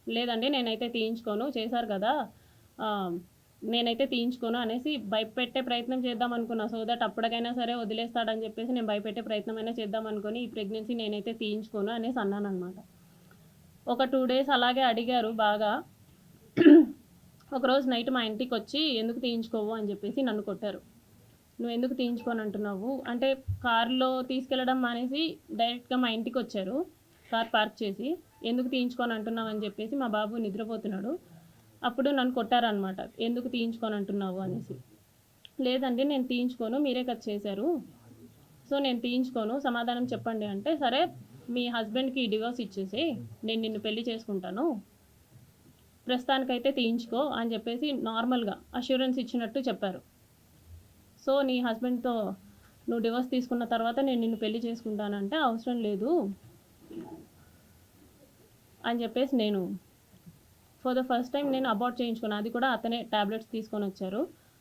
లేదండి నేనైతే తీయించుకోను, చేశారు కదా, నేనైతే తీయించుకోను అనేసి భయపెట్టే ప్రయత్నం చేద్దాం అనుకున్నా. సో దట్ అప్పటికైనా సరే వదిలేస్తాడని చెప్పేసి నేను భయపెట్టే ప్రయత్నమైనా చేద్దాం అనుకుని ఈ ప్రెగ్నెన్సీ నేనైతే తీయించుకోను అనేసి అన్నాననమాట. ఒక 2 డేస్ అలాగే అడిగారు బాగా. ఒకరోజు నైట్ మా ఇంటికి వచ్చి ఎందుకు తీయించుకోవు అని చెప్పేసి నన్ను కొట్టారు. నువ్వు ఎందుకు తీయించుకొని అంటున్నావు అంటే, కారులో తీసుకెళ్ళడం మానేసి డైరెక్ట్గా మా ఇంటికి వచ్చారు కార్ పార్క్ చేసి. ఎందుకు తీయించుకొని అంటున్నావు అని చెప్పేసి, మా బాబు నిద్రపోతున్నాడు, అప్పుడు నన్ను కొట్టారనమాట, ఎందుకు తీయించుకొని అంటున్నావు అనేసి. లేదండి నేను తీయించుకోను, మీరే కదా చేశారు, సో నేను తీయించుకోను, సమాధానం చెప్పండి అంటే, సరే మీ హస్బెండ్కి డివోర్స్ ఇచ్చేసి నేను నిన్ను పెళ్లి చేసుకుంటాను, ప్రస్తుతానికైతే తీయించుకో అని చెప్పేసి నార్మల్గా అష్యూరెన్స్ ఇచ్చినట్టు చెప్పారు. సో నీ హస్బెండ్తో నువ్వు డివోర్స్ తీసుకున్న తర్వాత నేను నిన్ను పెళ్లి చేసుకుంటానంటే, అవసరం లేదు అని చెప్పేసి నేను ఫర్ ద ఫస్ట్ టైం నేను అబార్ట్ చేయించుకున్నాను. అది కూడా అతనే ట్యాబ్లెట్స్ తీసుకొని వచ్చారు.